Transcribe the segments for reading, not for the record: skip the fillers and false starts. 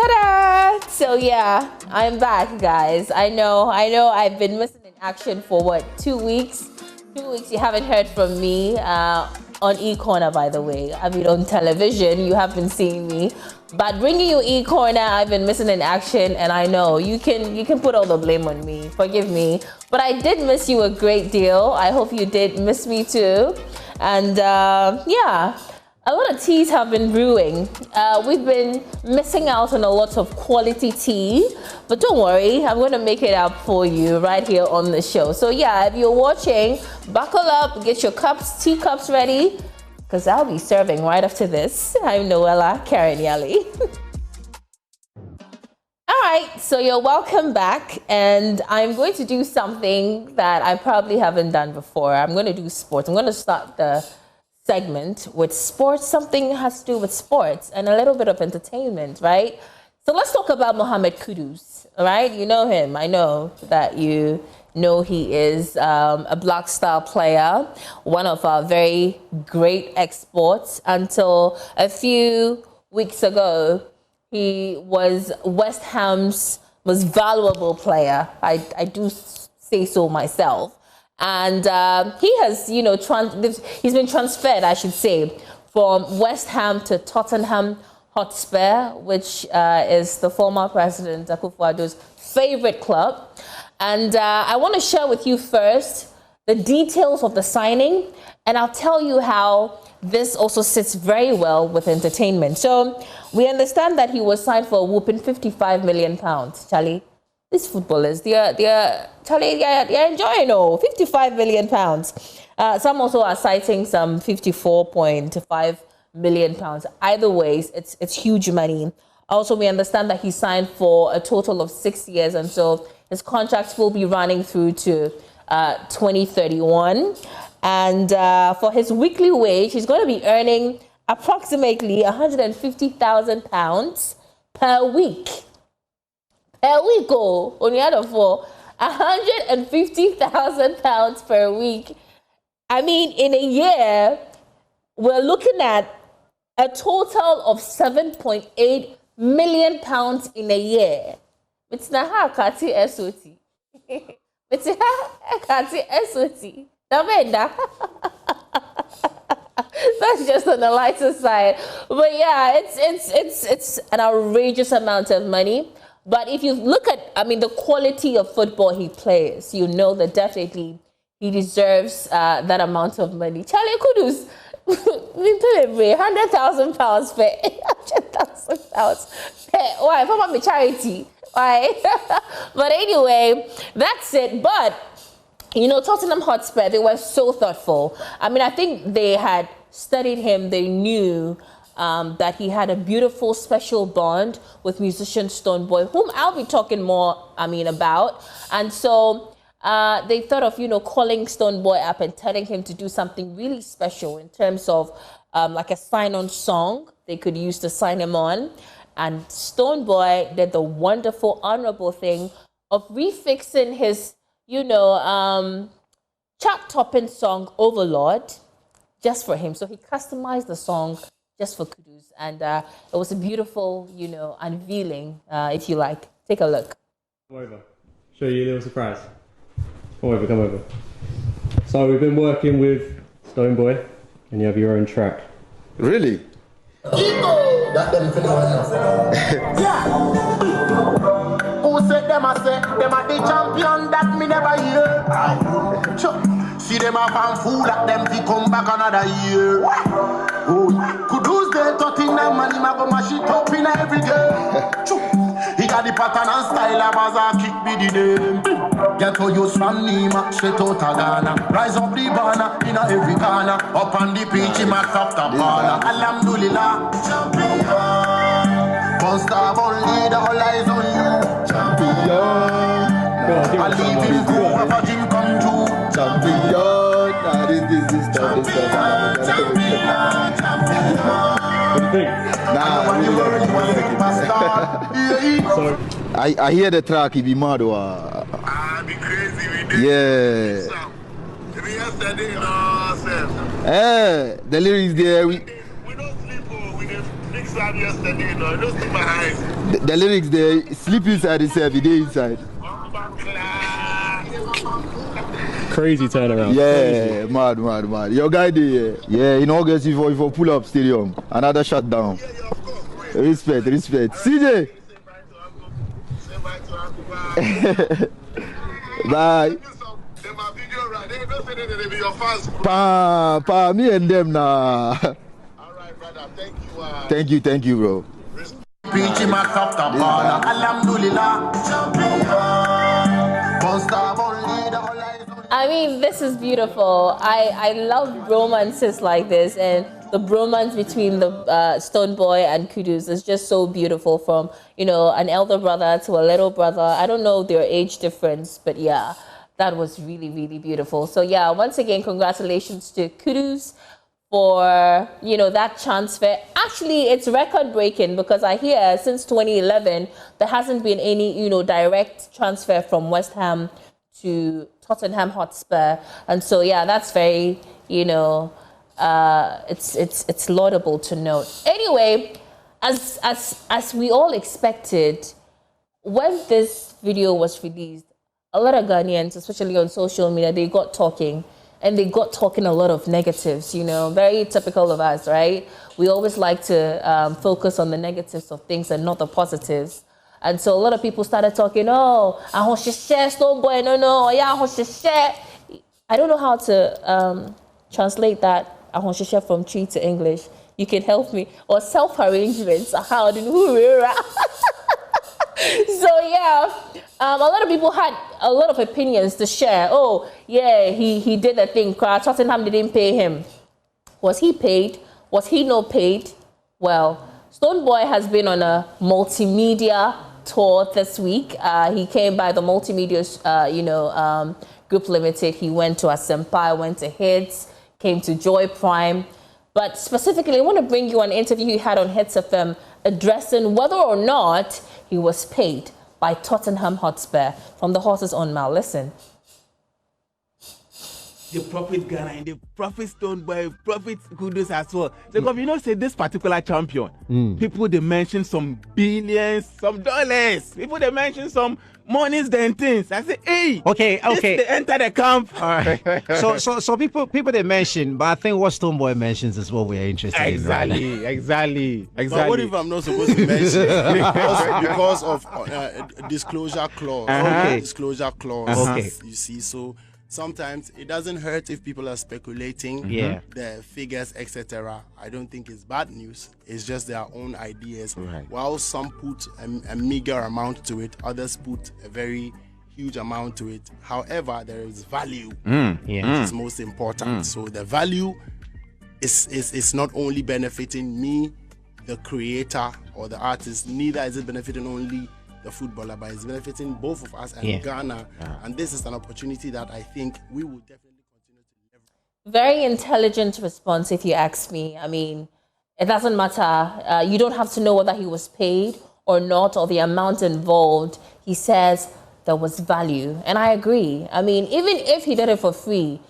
Ta-da! So yeah, I'm back, guys. I know I've been missing in action for what, 2 weeks? 2 weeks you haven't heard from me on E-Corner, by the way. I mean, on television, you have been seeing me. But bringing you E-Corner, I've been missing in action, and I know you can put all the blame on me. Forgive me. But I did miss you a great deal. I hope you did miss me too. And yeah, a lot of teas have been brewing. We've been missing out on a lot of quality tea, but don't worry, I'm going to make it up for you right here on the show. So yeah, if you're watching, buckle up, get your cups, tea cups ready, because I'll be serving right after this. I'm Noella Karinyali. All right, so you're welcome back, and I'm going to do something that I probably haven't done before. I'm going to do sports. I'm going to start the segment with sports. Something has to do with sports and a little bit of entertainment, right? So let's talk about Mohamed Kudus, all right? You know him. I know that you know he is a Black Star player, one of our very great exports. Until a few weeks ago, he was West Ham's most valuable player. I do say so myself. And he has, you know, he's been transferred, I should say, from West Ham to Tottenham Hotspur, which is the former president Akufo-Addo's favorite club. And I want to share with you first the details of the signing, and I'll tell you how this also sits very well with entertainment. So we understand that he was signed for a whooping £55 million, Charlie. These footballers, they're enjoying £55 million. Some also are citing some £54.5 million. Either way, it's huge money. Also, we understand that he signed for a total of 6 years, and so his contracts will be running through to 2031. And for his weekly wage, he's going to be earning approximately £150,000 per week. On the other for £150,000 per week. I mean, in a year, we're looking at a total of £7.8 million in a year. It's not how Kati SOT. It's Kati SOT. That's just on the lighter side. But yeah, it's an outrageous amount of money. But if you look at, I mean, the quality of football he plays, you know that definitely he deserves that amount of money. Charlie Kudus, £100,000 per £100,000 per. Why? For my charity. Why? But anyway, that's it. But you know, Tottenham Hotspur, they were so thoughtful. I mean, I think they had studied him. They knew that he had a beautiful, special bond with musician Stonebwoy, whom I'll be talking more, about. And so they thought of, you know, calling Stonebwoy up and telling him to do something really special in terms of like a sign-on song they could use to sign him on. And Stonebwoy did the wonderful, honorable thing of refixing his, you know, chart-topping song Overlord just for him. So he customized the song just for Kudus, and it was a beautiful, you know, unveiling, if you like. Take a look. Come over. Show you a little surprise. Come over. So we've been working with Stonebwoy, and you have your own track. Really? That them who said them are the champion that me never hear. See them up and fool that them fi come back another year. Oh, Kudus they Tottenham and him a go mash it up in every game. He got the pattern and style of as a kick be the name. Get to use from Nima, straight out of Ghana. Rise up the banner in every corner. Up on the pitch, him a top the corner. Alhamdulillah, champion. One star, one leader, all eyes on you. Champion. I leave him cool, if a dream come true. Champion. Nah, this I hear the track, he be mad. I be crazy with this. Yeah. Yesterday, the lyrics there. we don't sleep, we just fix inside yesterday, no, I don't see my eyes. The lyrics, they sleep inside itself, they inside. Crazy turnaround. Yeah, Crazy. mad. Your guy there, yeah, in August, if you pull up stadium, another shutdown. Respect. CJ! Bye. Me and them now. Alright, brother, thank you. Thank you, bro. Preaching my top ball, alhamdulillah. I mean, this is beautiful. I love romances like this, and the bromance between the Stonebwoy and Kudus is just so beautiful. From an elder brother to a little brother. I don't know their age difference, but yeah, that was really, really beautiful. So yeah, once again, congratulations to Kudus for that transfer. Actually, it's record breaking because I hear since 2011 there hasn't been any direct transfer from West Ham to Tottenham Hotspur, and so yeah, that's very it's laudable to note. Anyway, as we all expected, when this video was released, a lot of Ghanaians, especially on social media, they got talking. And they got talking a lot of negatives, very typical of us, right? We always like to focus on the negatives of things and not the positives. And so a lot of people started talking, oh, Stonebwoy, no, yeah, I don't know how to translate that from Tree to English. You can help me. Or self-arrangements. How do you So yeah, a lot of people had a lot of opinions to share. Oh yeah, he did the thing. Tottenham didn't pay him. Was he paid? Was he not paid? Well, Stonebwoy has been on a multimedia tour this week. He came by the multimedia, Group Limited. He went to Asempa, went to Hits, came to Joy Prime. But specifically, I want to bring you an interview he had on Hits FM addressing whether or not he was paid by Tottenham Hotspur. From the horse's own mouth. Listen. The profit Ghana and the profit Stonebwoy, profit Kudus as well. So, say this particular champion, people they mention some billions, some dollars. People they mention some monies than things. I say, hey, okay. They enter the camp. All right. So people they mention, but I think what Stonebwoy mentions is what we're interested in. Exactly. But what if I'm not supposed to mention because of disclosure clause? Okay. Disclosure clause. Okay. You see, so sometimes it doesn't hurt if people are speculating the figures, etc. I don't think it's bad news. It's just their own ideas. Right. While some put a meager amount to it, others put a very huge amount to it. However, there is value, which is most important. So the value is not only benefiting me, the creator or the artist, neither is it benefiting only the footballer, but it's benefiting both of us and Ghana. And this is an opportunity that I think we will definitely continue to leverage. Very intelligent response, if you ask me. I mean, it doesn't matter. You don't have to know whether he was paid or not, or the amount involved. He says there was value. And I agree. I mean, even if he did it for free,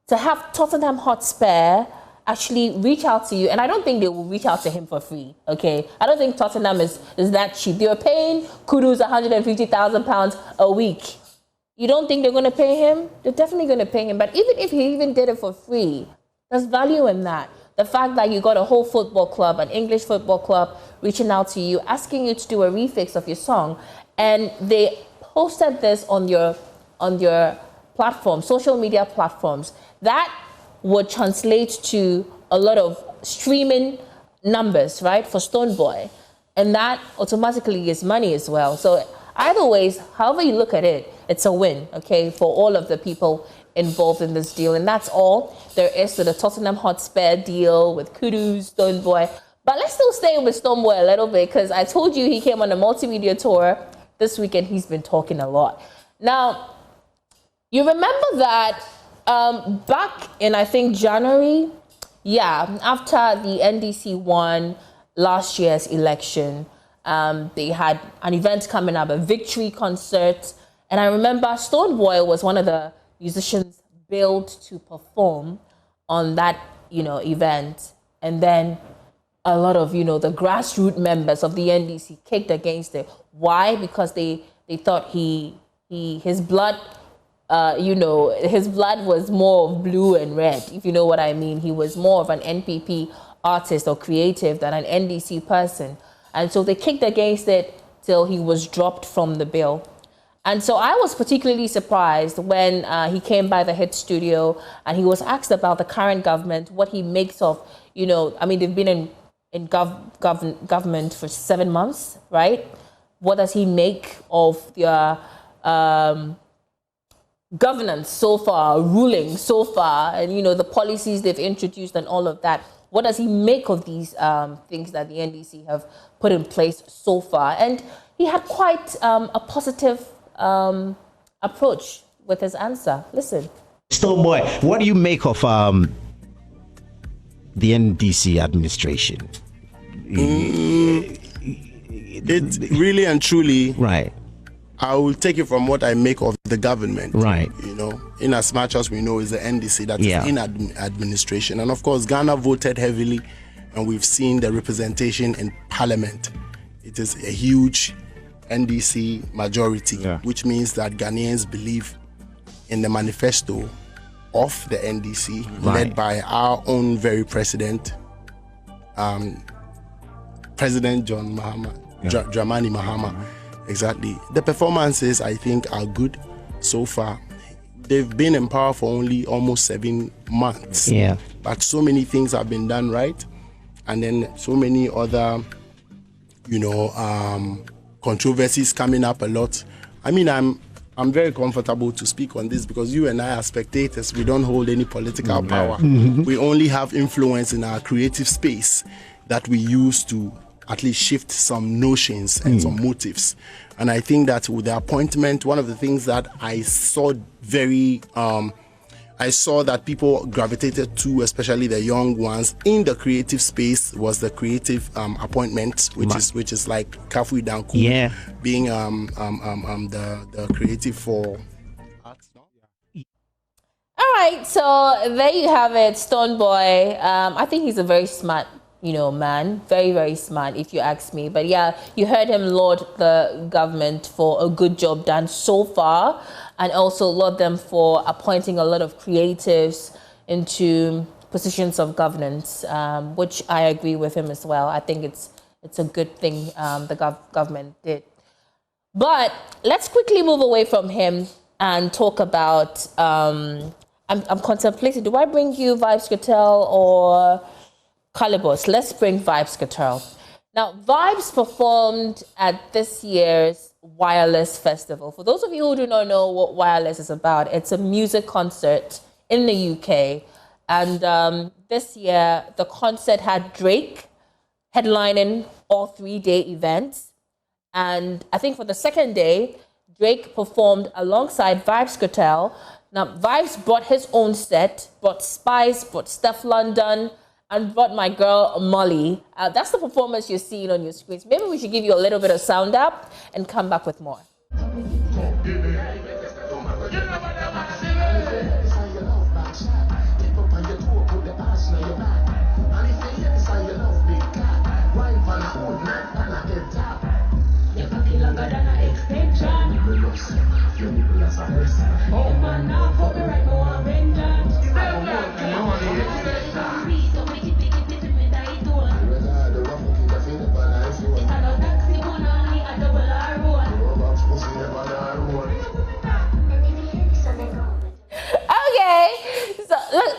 to have Tottenham Hotspur actually reach out to you, and I don't think they will reach out to him for free, okay? I don't think Tottenham is that cheap. They were paying Kudus £150,000 a week. You don't think they're going to pay him? They're definitely going to pay him. But even if he even did it for free, there's value in that. The fact that you got a whole football club, an English football club, reaching out to you, asking you to do a refix of your song, and they posted this on your platform, social media platforms, that would translate to a lot of streaming numbers, right, for Stonebwoy. And that automatically is money as well. So either ways, however you look at it, it's a win, okay, for all of the people involved in this deal. And that's all there is to the Tottenham Hotspur deal with Kudus, Stonebwoy. But let's still stay with Stonebwoy a little bit, because I told you he came on a multimedia tour this weekend. He's been talking a lot. Now, you remember that back in, I think, January, after the NDC won last year's election, they had an event coming up, a victory concert. And I remember Stonebwoy was one of the musicians billed to perform on that, event. And then a lot of, the grassroots members of the NDC kicked against it. Why? Because they thought his blood, his blood was more of blue and red, if you know what I mean. He was more of an NPP artist or creative than an NDC person. And so they kicked against it till he was dropped from the bill. And so I was particularly surprised when he came by the Hit studio and he was asked about the current government, what he makes of, they've been in government for 7 months, right? What does he make of their governance so far, ruling so far, and, the policies they've introduced and all of that? What does he make of these things that the NDC have put in place so far? And he had quite a positive approach with his answer. Listen. Stonebwoy, what do you make of the NDC administration? It really and truly, right. I will take it from what I make of the government. Right. In as much as we know is the NDC that is in administration. And of course, Ghana voted heavily, and we've seen the representation in parliament. It is a huge NDC majority, which means that Ghanaians believe in the manifesto of the NDC, led by our own very president, President John Mahama, Dramani Mahama. Exactly. The performances, I think, are good so far. They've been in power for only almost 7 months. Yeah. But so many things have been done right. And then so many other, controversies coming up a lot. I mean, I'm very comfortable to speak on this because you and I are spectators. We don't hold any political power. We only have influence in our creative space that we use to at least shift some notions and some motives. And I think that with the appointment, one of the things that I saw I saw that people gravitated to, especially the young ones in the creative space, was the creative appointment, which is like Kafui Danku, being the creative for arts. No? All right, so there you have it, Stonebwoy. I think he's a very smart man, very, very smart, if you ask me. But yeah, you heard him laud the government for a good job done so far, and also laud them for appointing a lot of creatives into positions of governance, which I agree with him as well. I think it's a good thing the government did. But let's quickly move away from him and talk about, I'm contemplating, do I bring you Vybz Kartel or Calibos? Let's bring Vybz Kartel. Now, Vybz performed at this year's Wireless Festival. For those of you who do not know what Wireless is about, it's a music concert in the UK. And this year, the concert had Drake headlining all 3-day events. And I think for the second day, Drake performed alongside Vybz Kartel. Now, Vybz brought his own set, brought Spice, brought Steph London, and brought my girl Molly. That's the performance you're seeing on your screens. Maybe we should give you a little bit of sound up and come back with more.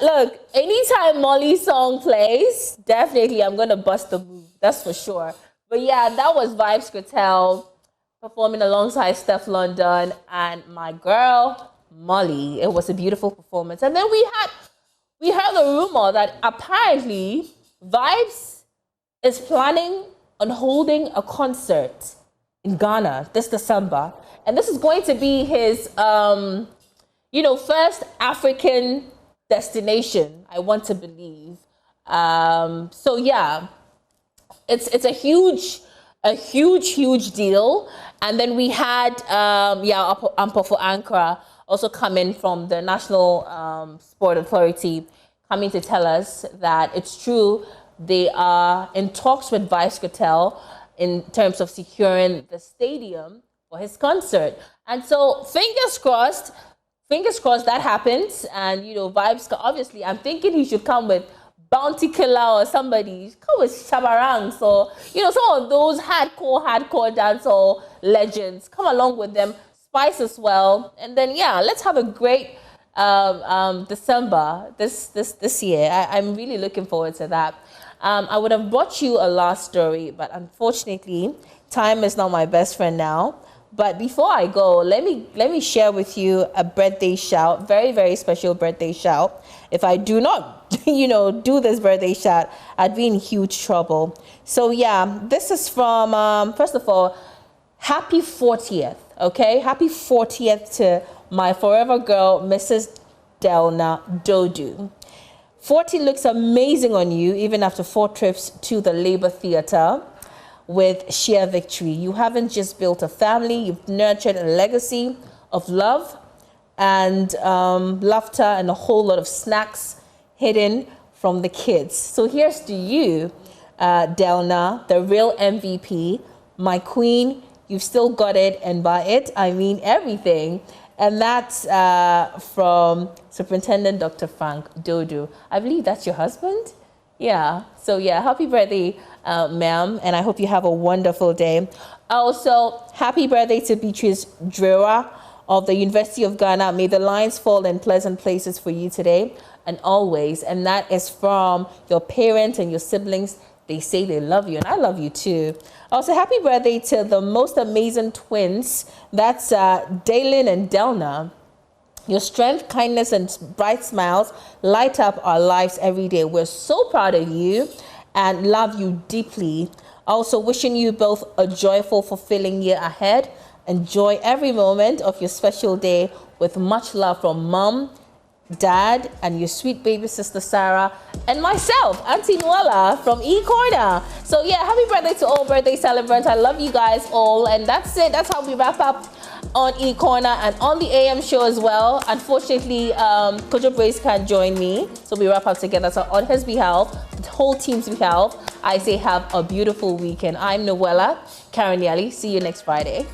Look, anytime Molly's song plays, definitely I'm going to bust the move. That's for sure. But yeah, that was Vybz Kartel performing alongside Steph London and my girl, Molly. It was a beautiful performance. And then we heard the rumor that apparently Vybz is planning on holding a concert in Ghana this December. And this is going to be his, first African destination, I want to believe. So yeah, it's a huge deal. And then we had Ampofo Ankara also coming from the National Sport Authority, coming to tell us that it's true. they are in talks with Vybz Kartel in terms of securing the stadium for his concert. And so fingers crossed that happens. And, you know, Vybz, obviously, I'm thinking he should come with Bounty Killer or somebody. Come with Shabarang. So, you know, some of those hardcore dancehall legends. Come along with them. Spice as well. And then, yeah, let's have a great December this year. I'm really looking forward to that. I would have brought you a last story, but unfortunately, time is not my best friend now. But before I go, let me share with you a birthday shout, very, very special birthday shout. If I do not, you know, do this birthday shout, I'd be in huge trouble. So yeah, this is from, first of all, happy 40th, okay? Happy 40th to my forever girl, Mrs. Delna Dodu. 40 looks amazing on you, even after 4 trips to the Labour Theatre with sheer victory. You haven't just built a family, you've nurtured a legacy of love and laughter and a whole lot of snacks hidden from the kids. So here's to you, Delna, the real MVP, my queen. You've still got it, and by it, I mean everything. And that's from Superintendent Dr. Frank Dodu. I believe that's your husband? Yeah. So yeah, happy birthday, ma'am. And I hope you have a wonderful day. Also, happy birthday to Beatrice Drera of the University of Ghana. May the lines fall in pleasant places for you today and always. And that is from your parents and your siblings. They say they love you, and I love you too. Also, happy birthday to the most amazing twins. That's Daylin and Delna. Your strength, kindness, and bright smiles light up our lives every day. We're so proud of you and love you deeply. Also, wishing you both a joyful, fulfilling year ahead. Enjoy every moment of your special day with much love from Mom, Dad, and your sweet baby sister Sarah, and myself, Auntie Nuala from E-Corner. So yeah, happy birthday to all birthday celebrants. I love you guys all, and that's it. That's how we wrap up on E-Corner and on the AM show as well. Unfortunately, Kojo Brace can't join me, so we wrap up together. So on his behalf, the whole team's behalf, I say have a beautiful weekend. I'm Noella Caranielli. See you next Friday.